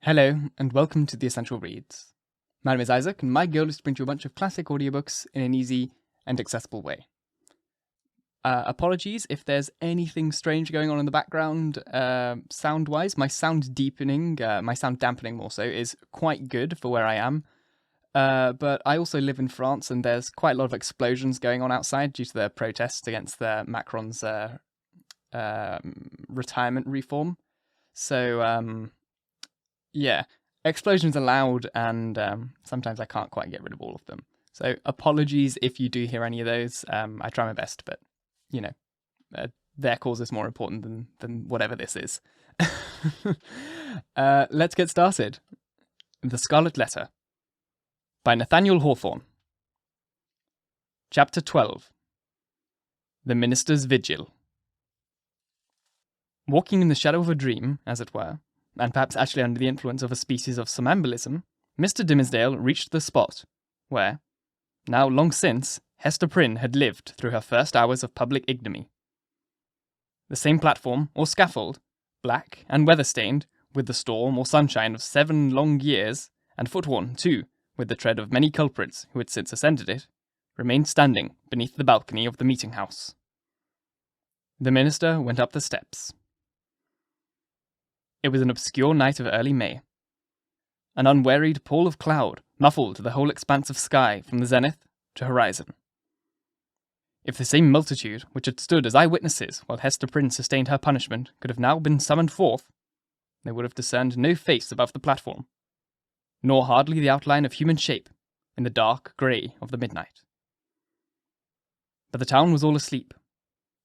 Hello, and welcome to The Essential Reads. My name is Isaac, and my goal is to bring you a bunch of classic audiobooks in an easy and accessible way. Apologies if there's anything strange going on in the background, sound-wise. My sound dampening more so, is quite good for where I am. But I also live in France, and there's quite a lot of explosions going on outside due to the protests against Macron's retirement reform. So, yeah, explosions are loud, and sometimes I can't quite get rid of all of them. So apologies if you do hear any of those. I try my best, but, you know, their cause is more important than whatever this is. Let's get started. The Scarlet Letter by Nathaniel Hawthorne. Chapter 12. The Minister's Vigil. Walking in the shadow of a dream, as it were, and perhaps actually under the influence of a species of somnambulism, Mr. Dimmesdale reached the spot where, now long since, Hester Prynne had lived through her first hours of public ignominy. The same platform, or scaffold, black and weather-stained, with the storm or sunshine of 7 long years, and foot-worn, too, with the tread of many culprits who had since ascended it, remained standing beneath the balcony of the meeting-house. The minister went up the steps. It was an obscure night of early May. An unwearied pall of cloud muffled the whole expanse of sky from the zenith to horizon. If the same multitude which had stood as eyewitnesses while Hester Prynne sustained her punishment could have now been summoned forth, they would have discerned no face above the platform, nor hardly the outline of human shape in the dark grey of the midnight. But the town was all asleep.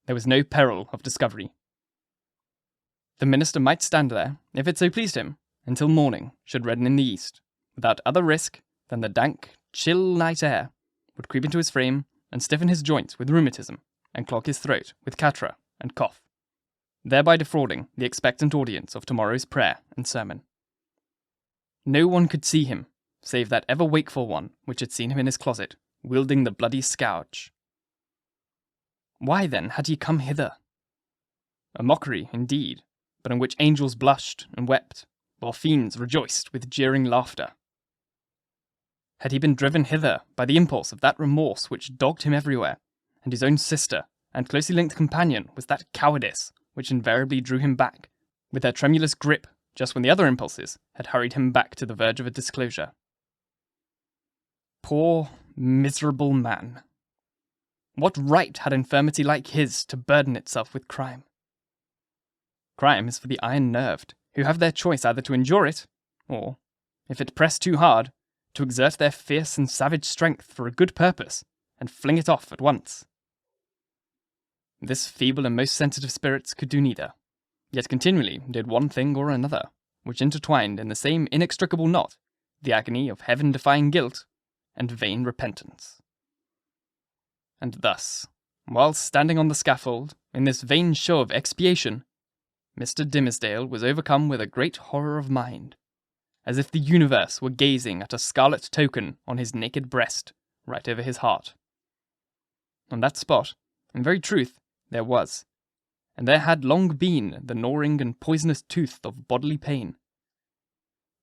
There was no peril of discovery. The minister might stand there, if it so pleased him, until morning should redden in the east, without other risk than the dank, chill night air would creep into his frame and stiffen his joints with rheumatism, and clog his throat with catra and cough, thereby defrauding the expectant audience of tomorrow's prayer and sermon. No one could see him, save that ever-wakeful one which had seen him in his closet, wielding the bloody scourge. Why, then, had he come hither? A mockery, indeed, but in which angels blushed and wept, while fiends rejoiced with jeering laughter. Had he been driven hither by the impulse of that remorse which dogged him everywhere, and his own sister and closely linked companion was that cowardice which invariably drew him back, with her tremulous grip, just when the other impulses had hurried him back to the verge of a disclosure? Poor, miserable man! What right had infirmity like his to burden itself with crime? Crime is for the iron-nerved, who have their choice either to endure it, or, if it press too hard, to exert their fierce and savage strength for a good purpose, and fling it off at once. This feeble and most sensitive spirits could do neither, yet continually did one thing or another, which intertwined in the same inextricable knot the agony of heaven-defying guilt and vain repentance. And thus, while standing on the scaffold, in this vain show of expiation, Mr. Dimmesdale was overcome with a great horror of mind, as if the universe were gazing at a scarlet token on his naked breast, right over his heart. On that spot, in very truth, there was, and there had long been, the gnawing and poisonous tooth of bodily pain.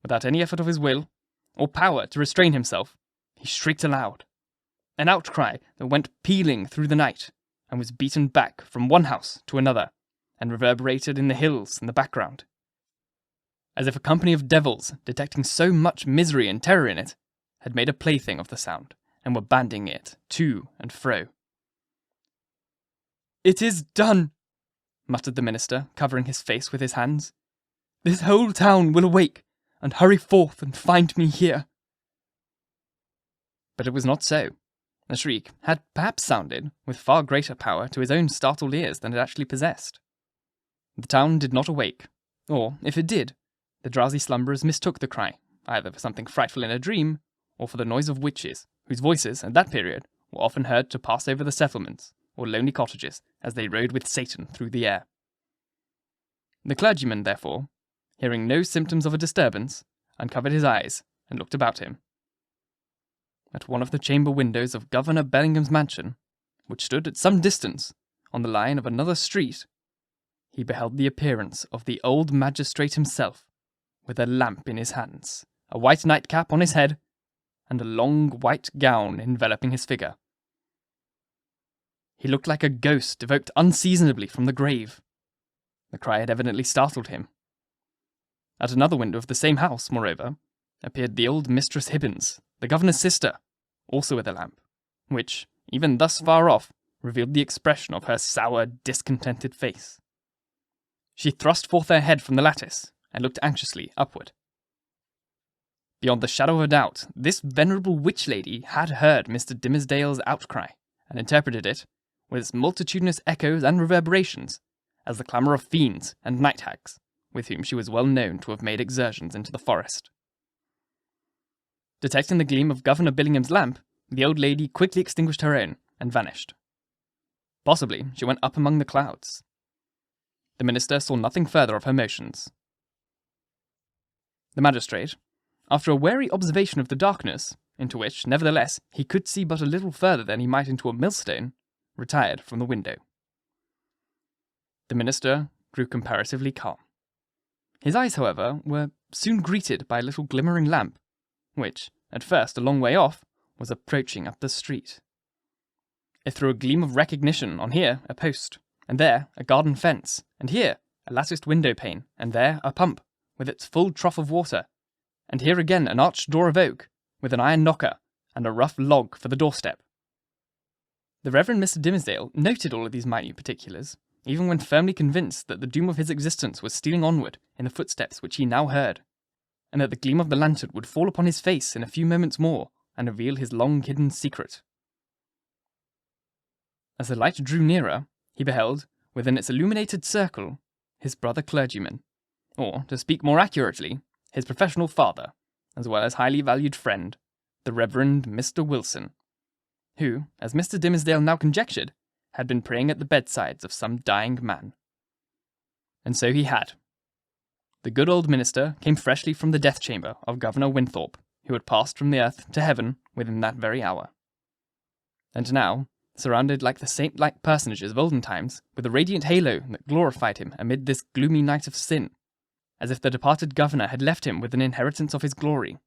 Without any effort of his will, or power to restrain himself, he shrieked aloud, an outcry that went pealing through the night, and was beaten back from one house to another, and reverberated in the hills in the background, as if a company of devils, detecting so much misery and terror in it, had made a plaything of the sound, and were bandying it to and fro. "It is done," muttered the minister, covering his face with his hands. "This whole town will awake, and hurry forth and find me here." But it was not so. The shriek had perhaps sounded with far greater power to his own startled ears than it actually possessed. The town did not awake, or, if it did, the drowsy slumberers mistook the cry, either for something frightful in a dream, or for the noise of witches, whose voices, at that period, were often heard to pass over the settlements, or lonely cottages, as they rode with Satan through the air. The clergyman, therefore, hearing no symptoms of a disturbance, uncovered his eyes, and looked about him. At one of the chamber windows of Governor Bellingham's mansion, which stood at some distance, on the line of another street, he beheld the appearance of the old magistrate himself, with a lamp in his hands, a white nightcap on his head, and a long white gown enveloping his figure. He looked like a ghost evoked unseasonably from the grave. The cry had evidently startled him. At another window of the same house, moreover, appeared the old Mistress Hibbins, the governor's sister, also with a lamp, which, even thus far off, revealed the expression of her sour, discontented face. She thrust forth her head from the lattice, and looked anxiously upward. Beyond the shadow of a doubt, this venerable witch lady had heard Mr. Dimmesdale's outcry, and interpreted it, with its multitudinous echoes and reverberations, as the clamour of fiends and night hags, with whom she was well known to have made excursions into the forest. Detecting the gleam of Governor Billingham's lamp, the old lady quickly extinguished her own, and vanished. Possibly she went up among the clouds. The minister saw nothing further of her motions. The magistrate, after a wary observation of the darkness, into which, nevertheless, he could see but a little further than he might into a millstone, retired from the window. The minister grew comparatively calm. His eyes, however, were soon greeted by a little glimmering lamp, which, at first a long way off, was approaching up the street. It threw a gleam of recognition on here a post, and there a garden fence, and here a latticed window pane, and there a pump, with its full trough of water, and here again an arched door of oak, with an iron knocker, and a rough log for the doorstep. The Reverend Mr. Dimmesdale noted all of these minute particulars, even when firmly convinced that the doom of his existence was stealing onward in the footsteps which he now heard, and that the gleam of the lantern would fall upon his face in a few moments more, and reveal his long-hidden secret. As the light drew nearer, he beheld, within its illuminated circle, his brother clergyman, or, to speak more accurately, his professional father, as well as highly valued friend, the Reverend Mr. Wilson, who, as Mr. Dimmesdale now conjectured, had been praying at the bedsides of some dying man. And so he had. The good old minister came freshly from the death chamber of Governor Winthorpe, who had passed from the earth to heaven within that very hour. And now, surrounded like the saint-like personages of olden times, with a radiant halo that glorified him amid this gloomy night of sin, as if the departed governor had left him with an inheritance of his glory,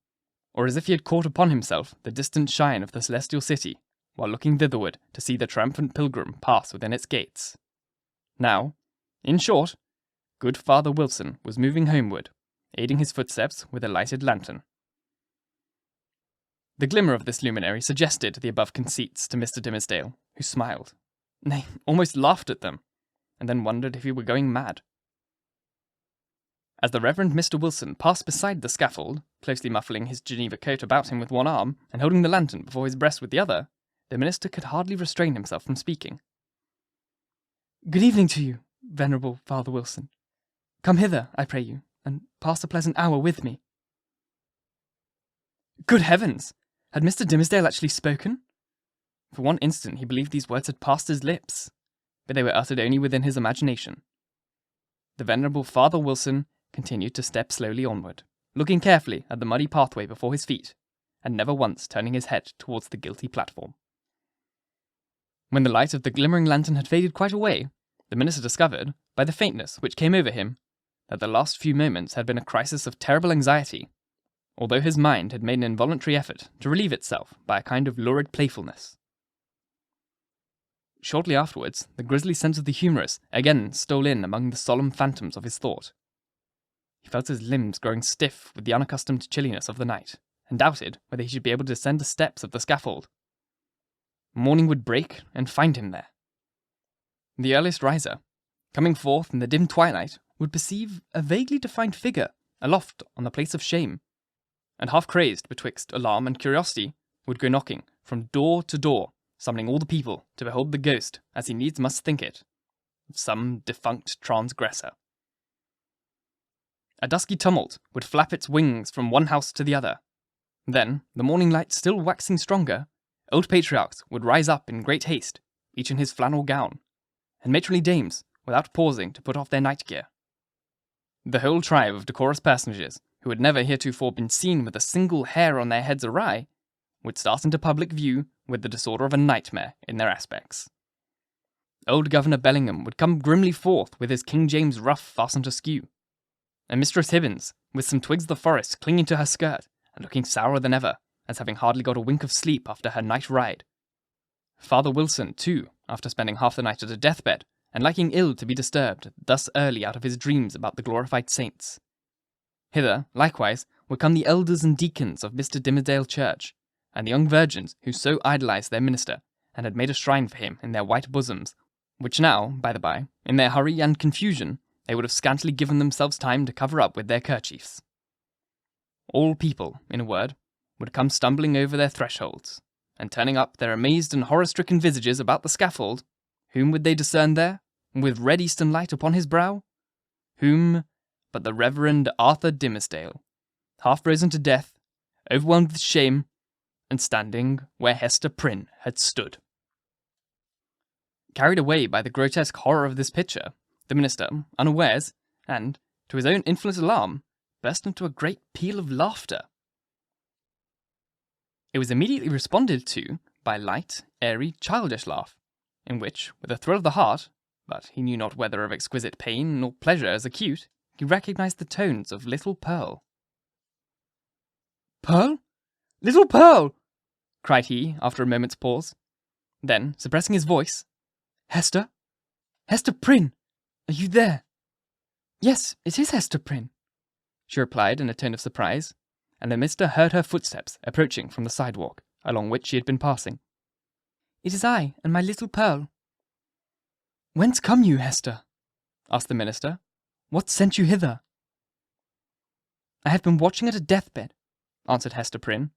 or as if he had caught upon himself the distant shine of the celestial city, while looking thitherward to see the triumphant pilgrim pass within its gates. Now, in short, good Father Wilson was moving homeward, aiding his footsteps with a lighted lantern. The glimmer of this luminary suggested the above conceits to Mr. Dimmesdale, who smiled, nay, almost laughed at them, and then wondered if he were going mad. As the Reverend Mr. Wilson passed beside the scaffold, closely muffling his Geneva coat about him with one arm, and holding the lantern before his breast with the other, the minister could hardly restrain himself from speaking. "Good evening to you, venerable Father Wilson. Come hither, I pray you, and pass a pleasant hour with me." Good heavens! Had Mr. Dimmesdale actually spoken? For one instant he believed these words had passed his lips, but they were uttered only within his imagination. The venerable Father Wilson continued to step slowly onward, looking carefully at the muddy pathway before his feet, and never once turning his head towards the guilty platform. When the light of the glimmering lantern had faded quite away, the minister discovered, by the faintness which came over him, that the last few moments had been a crisis of terrible anxiety, although his mind had made an involuntary effort to relieve itself by a kind of lurid playfulness. Shortly afterwards, the grisly sense of the humorous again stole in among the solemn phantoms of his thought. He felt his limbs growing stiff with the unaccustomed chilliness of the night, and doubted whether he should be able to descend the steps of the scaffold. Morning would break and find him there. The earliest riser, coming forth in the dim twilight, would perceive a vaguely defined figure aloft on the place of shame, and half crazed betwixt alarm and curiosity, would go knocking from door to door, summoning all the people to behold the ghost, as he needs must think it, of some defunct transgressor. A dusky tumult would flap its wings from one house to the other. Then, the morning light still waxing stronger, old patriarchs would rise up in great haste, each in his flannel gown, and matronly dames, without pausing to put off their night gear. The whole tribe of decorous personages, who had never heretofore been seen with a single hair on their heads awry, would start into public view with the disorder of a nightmare in their aspects. Old Governor Bellingham would come grimly forth with his King James ruff fastened askew. and Mistress Hibbins, with some twigs of the forest clinging to her skirt and looking sourer than ever, as having hardly got a wink of sleep after her night ride. Father Wilson, too, after spending half the night at a deathbed, and liking ill to be disturbed thus early out of his dreams about the glorified saints. Hither, likewise, would come the elders and deacons of Mr. Dimmesdale Church, and the young virgins who so idolized their minister, and had made a shrine for him in their white bosoms, which now, by the by, in their hurry and confusion, they would have scantily given themselves time to cover up with their kerchiefs. All people, in a word, would come stumbling over their thresholds, and turning up their amazed and horror-stricken visages about the scaffold. Whom would they discern there, with red eastern light upon his brow? Whom but the Reverend Arthur Dimmesdale, half frozen to death, overwhelmed with shame, and standing where Hester Prynne had stood. Carried away by the grotesque horror of this picture, the minister, unawares, and, to his own infinite alarm, burst into a great peal of laughter. It was immediately responded to by a light, airy, childish laugh, in which, with a thrill of the heart, but he knew not whether of exquisite pain nor pleasure as acute, he recognised the tones of little Pearl. "Pearl? Little Pearl!" cried he, after a moment's pause. Then, suppressing his voice, "Hester? Hester Prynne! Are you there?" "Yes, it is Hester Prynne," she replied in a tone of surprise, and the minister heard her footsteps approaching from the sidewalk, along which she had been passing. "It is I and my little Pearl." "Whence come you, Hester?" asked the minister. "What sent you hither?" "I have been watching at a deathbed," answered Hester Prynne,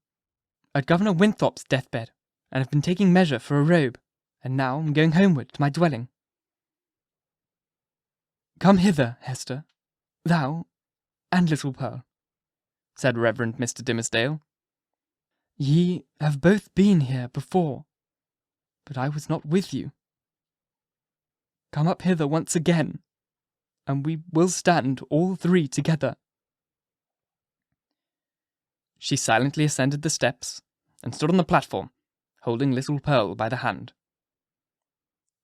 "at Governor Winthrop's deathbed, and have been taking measure for a robe, and now am going homeward to my dwelling." "Come hither, Hester, thou and little Pearl," said Reverend Mr. Dimmesdale. "Ye have both been here before, but I was not with you. Come up hither once again, and we will stand all three together." She silently ascended the steps, and stood on the platform, holding little Pearl by the hand.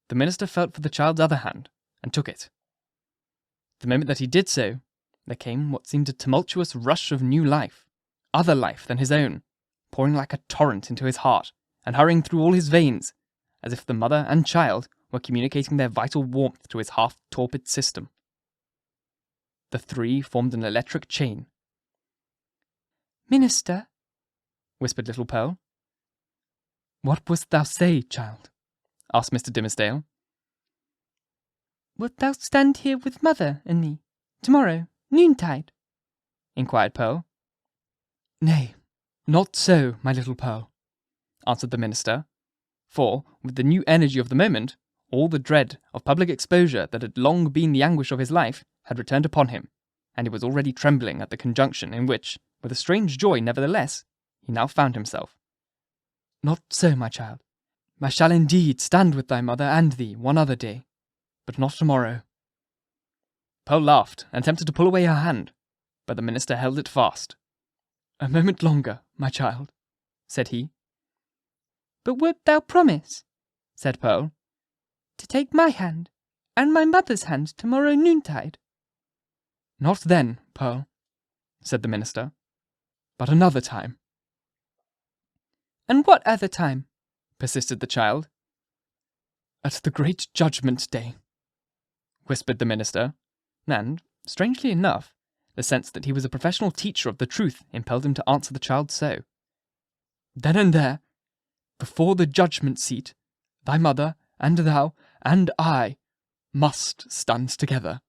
The minister felt for the child's other hand, and took it. The moment that he did so, there came what seemed a tumultuous rush of new life, other life than his own, pouring like a torrent into his heart, and hurrying through all his veins, as if the mother and child were communicating their vital warmth to his half-torpid system. The three formed an electric chain. "Minister," whispered little Pearl. "What wouldst thou say, child?" asked Mr. Dimmesdale. "Wilt thou stand here with mother and me, tomorrow, noontide?" inquired Pearl. "Nay, not so, my little Pearl," answered the minister, for, with the new energy of the moment, all the dread of public exposure that had long been the anguish of his life had returned upon him, and he was already trembling at the conjunction in which, with a strange joy nevertheless, he now found himself. "Not so, my child. I shall indeed stand with thy mother and thee one other day, but not tomorrow." Pearl laughed, and attempted to pull away her hand, but the minister held it fast. "A moment longer, my child," said he. "But wilt thou promise," said Pearl, "to take my hand, and my mother's hand tomorrow noontide?" "Not then, Pearl," said the minister, "but another time." "And what other time?" persisted the child. "At the great judgment day," whispered the minister, and, strangely enough, the sense that he was a professional teacher of the truth impelled him to answer the child so. "Then and there, before the judgment seat, thy mother, and thou, and I, must stand together.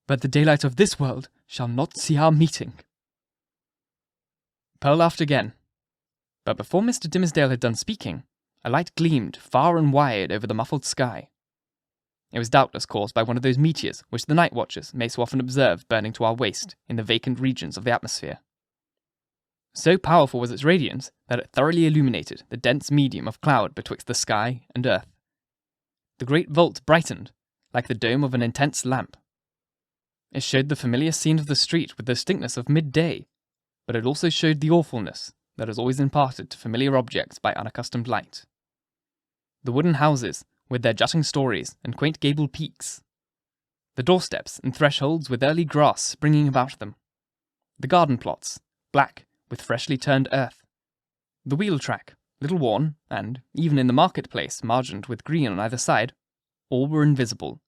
But the daylight of this world shall not see our meeting." Pearl laughed again, but before Mr. Dimmesdale had done speaking, a light gleamed far and wide over the muffled sky. It was doubtless caused by one of those meteors which the night watchers may so often observe burning to our waist in the vacant regions of the atmosphere. So powerful was its radiance that it thoroughly illuminated the dense medium of cloud betwixt the sky and earth. The great vault brightened, like the dome of an intense lamp. It showed the familiar scene of the street with the distinctness of midday, but it also showed the awfulness that is always imparted to familiar objects by unaccustomed light. The wooden houses, with their jutting stories and quaint gabled peaks. The doorsteps and thresholds with early grass springing about them. The garden plots, black with freshly turned earth. The wheel track, little worn, and, even in the marketplace margined with green on either side, all were invisible,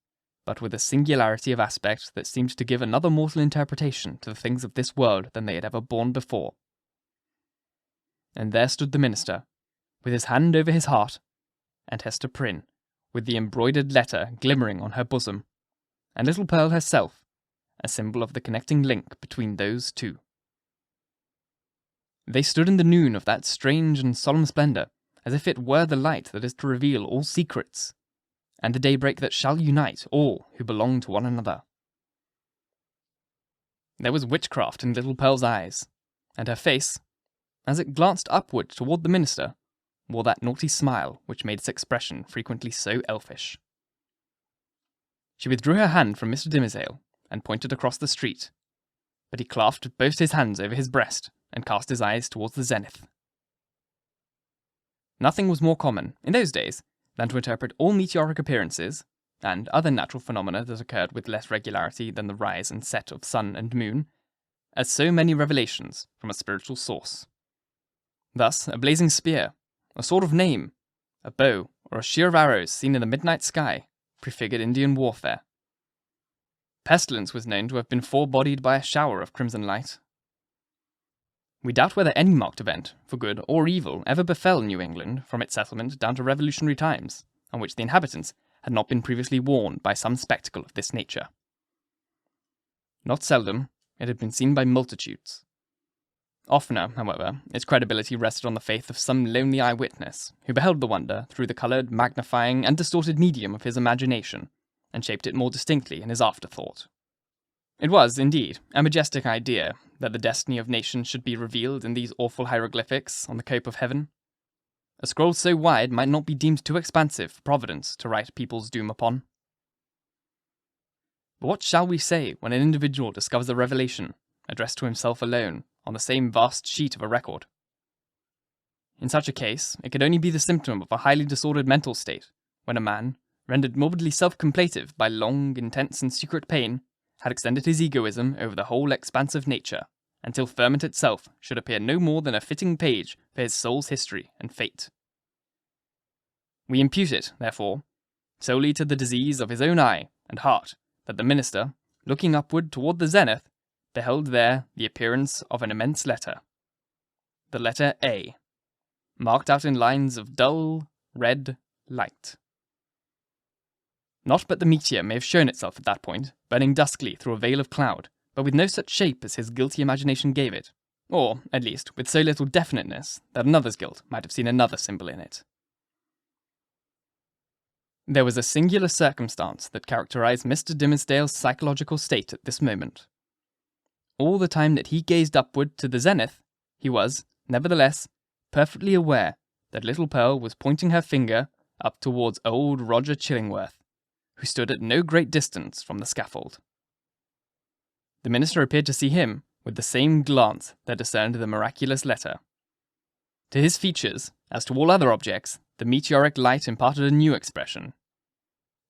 but with a singularity of aspect that seemed to give another mortal interpretation to the things of this world than they had ever borne before. And there stood the minister, with his hand over his heart, and Hester Prynne, with the embroidered letter glimmering on her bosom, and little Pearl herself, a symbol of the connecting link between those two. They stood in the noon of that strange and solemn splendour, as if it were the light that is to reveal all secrets, and the daybreak that shall unite all who belong to one another. There was witchcraft in little Pearl's eyes, and her face, as it glanced upward toward the minister, wore that naughty smile which made its expression frequently so elfish. She withdrew her hand from Mr. Dimmesdale and pointed across the street, but he clasped both his hands over his breast and cast his eyes towards the zenith. Nothing was more common, in those days, than to interpret all meteoric appearances, and other natural phenomena that occurred with less regularity than the rise and set of sun and moon, as so many revelations from a spiritual source. Thus, a blazing spear, a sword of name, a bow, or a sheer of arrows seen in the midnight sky, prefigured Indian warfare. Pestilence was known to have been forebodied by a shower of crimson light. We doubt whether any marked event, for good or evil, ever befell New England from its settlement down to revolutionary times, on which the inhabitants had not been previously warned by some spectacle of this nature. Not seldom, it had been seen by multitudes. Oftener, however, its credibility rested on the faith of some lonely eyewitness, who beheld the wonder through the coloured, magnifying, and distorted medium of his imagination, and shaped it more distinctly in his afterthought. It was, indeed, a majestic idea that the destiny of nations should be revealed in these awful hieroglyphics on the cope of heaven. A scroll so wide might not be deemed too expansive for Providence to write people's doom upon. But what shall we say when an individual discovers a revelation, addressed to himself alone, on the same vast sheet of a record? In such a case, it could only be the symptom of a highly disordered mental state, when a man, rendered morbidly self-complative by long, intense, and secret pain, had extended his egoism over the whole expanse of nature, until firmament itself should appear no more than a fitting page for his soul's history and fate. We impute it, therefore, solely to the disease of his own eye and heart, that the minister, looking upward toward the zenith, beheld there the appearance of an immense letter. The letter A, marked out in lines of dull, red light. Not but the meteor may have shown itself at that point, burning duskly through a veil of cloud, but with no such shape as his guilty imagination gave it, or, at least, with so little definiteness that another's guilt might have seen another symbol in it. There was a singular circumstance that characterized Mr. Dimmesdale's psychological state at this moment. All the time that he gazed upward to the zenith, he was, nevertheless, perfectly aware that little Pearl was pointing her finger up towards old Roger Chillingworth, who stood at no great distance from the scaffold. The minister appeared to see him with the same glance that discerned the miraculous letter. To his features, as to all other objects, the meteoric light imparted a new expression.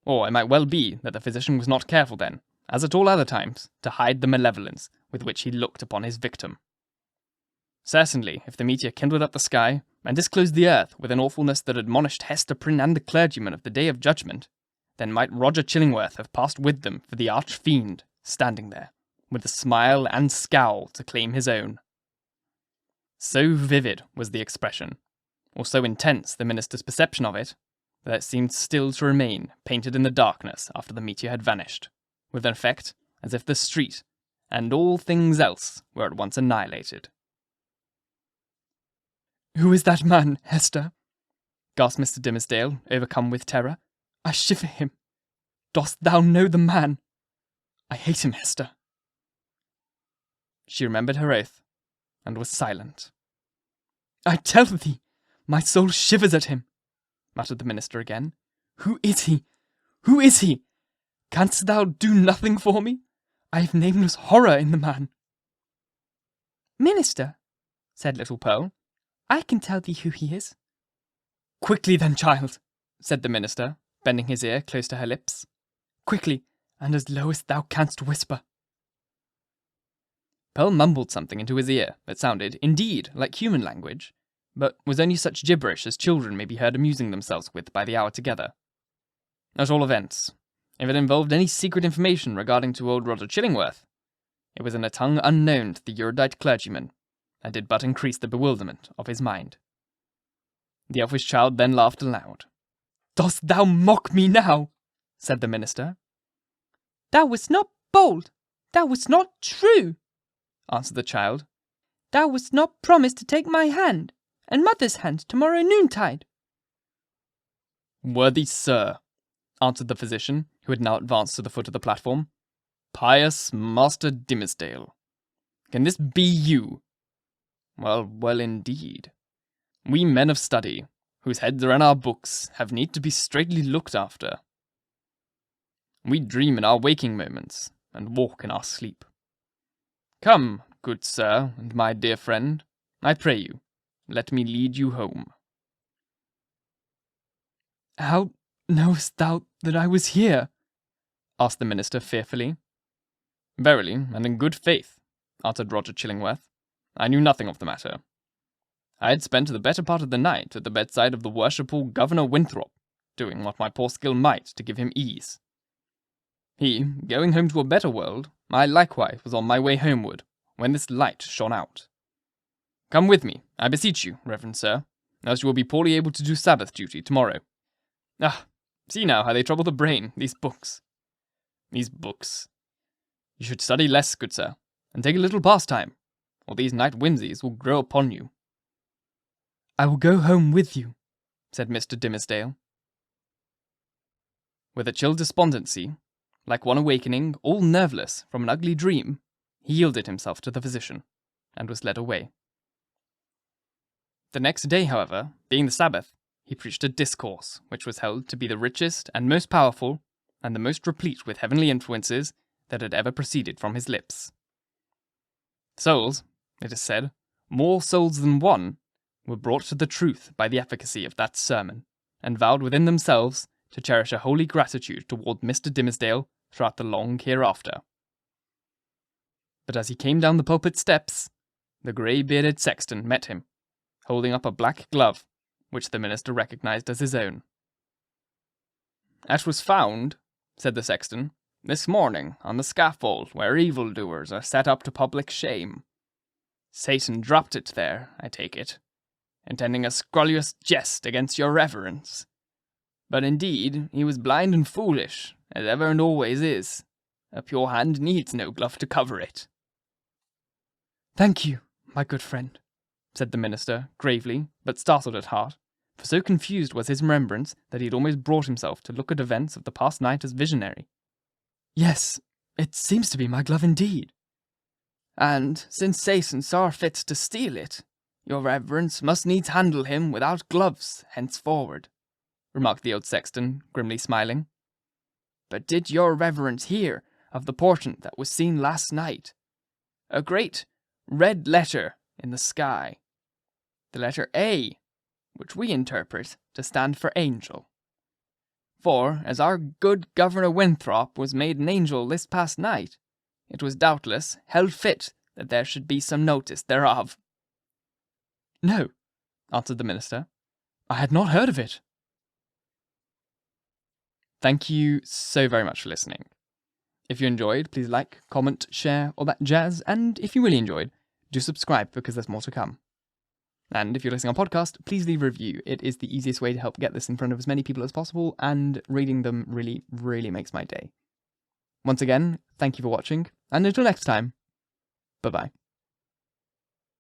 Or it might well be that the physician was not careful then, as at all other times, to hide the malevolence with which he looked upon his victim. Certainly, if the meteor kindled up the sky, and disclosed the earth with an awfulness that admonished Hester Prynne and the clergyman of the day of judgment, then might Roger Chillingworth have passed with them for the arch-fiend, standing there, with the smile and scowl to claim his own. So vivid was the expression, or so intense the minister's perception of it, that it seemed still to remain painted in the darkness after the meteor had vanished, with an effect as if the street, and all things else, were at once annihilated. "Who is that man, Hester?" gasped Mr. Dimmesdale, overcome with terror. "I shiver him. Dost thou know the man? I hate him, Hester." She remembered her oath, and was silent. "I tell thee, my soul shivers at him," muttered the minister again. "Who is he? Who is he? Canst thou do nothing for me? I have nameless horror in the man." "Minister," said little Pearl, "I can tell thee who he is." "Quickly then, child," said the minister, bending his ear close to her lips. "Quickly, and as low as thou canst whisper." Pearl mumbled something into his ear that sounded, indeed, like human language, but was only such gibberish as children may be heard amusing themselves with by the hour together. At all events, if it involved any secret information regarding to old Roger Chillingworth, it was in a tongue unknown to the erudite clergyman, and did but increase the bewilderment of his mind. The elfish child then laughed aloud. "Dost thou mock me now?" said the minister. "Thou wast not bold, thou wast not true," answered the child. "Thou wast not promised to take my hand, and mother's hand tomorrow noontide." "Worthy sir," answered the physician, who had now advanced to the foot of the platform, "pious Master Dimmesdale. Can this be you? Well, indeed. We men of study, whose heads are in our books, have need to be straightly looked after. We dream in our waking moments, and walk in our sleep. Come, good sir, and my dear friend, I pray you, let me lead you home." "How knowest thou that I was here?" asked the minister fearfully. "Verily, and in good faith," answered Roger Chillingworth, "I knew nothing of the matter. I had spent the better part of the night at the bedside of the worshipful Governor Winthrop, doing what my poor skill might to give him ease. He, going home to a better world, I likewise was on my way homeward, when this light shone out. Come with me, I beseech you, reverend sir, else you will be poorly able to do Sabbath duty tomorrow. Ah, see now how they trouble the brain, these books. These books. You should study less, good sir, and take a little pastime, or these night whimsies will grow upon you." "I will go home with you," said Mr. Dimmesdale. With a chill despondency, like one awakening, all nerveless, from an ugly dream, he yielded himself to the physician, and was led away. The next day, however, being the Sabbath, he preached a discourse, which was held to be the richest and most powerful, and the most replete with heavenly influences, that had ever proceeded from his lips. Souls, it is said, more souls than one, were brought to the truth by the efficacy of that sermon, and vowed within themselves to cherish a holy gratitude toward Mr. Dimmesdale throughout the long hereafter. But as he came down the pulpit steps, the grey-bearded sexton met him, holding up a black glove, which the minister recognized as his own. "That was found," said the sexton, "this morning on the scaffold where evildoers are set up to public shame. Satan dropped it there, I take it, intending a scurrilous jest against your reverence. But indeed, he was blind and foolish, as ever and always is. A pure hand needs no glove to cover it." "Thank you, my good friend," said the minister, gravely, but startled at heart, for so confused was his remembrance that he had almost brought himself to look at events of the past night as visionary. "Yes, it seems to be my glove indeed." "And, since Satan saw fit to steal it, your reverence must needs handle him without gloves henceforward," remarked the old sexton, grimly smiling. "But did your reverence hear of the portent that was seen last night? A great red letter in the sky. The letter A, which we interpret to stand for angel. For, as our good Governor Winthrop was made an angel this past night, it was doubtless held fit that there should be some notice thereof." "No," answered the minister, "I had not heard of it." Thank you so very much for listening. If you enjoyed, please like, comment, share, all that jazz, and if you really enjoyed, do subscribe because there's more to come. And if you're listening on podcast, please leave a review. It is the easiest way to help get this in front of as many people as possible, and reading them really, really makes my day. Once again, thank you for watching, and until next time, bye-bye.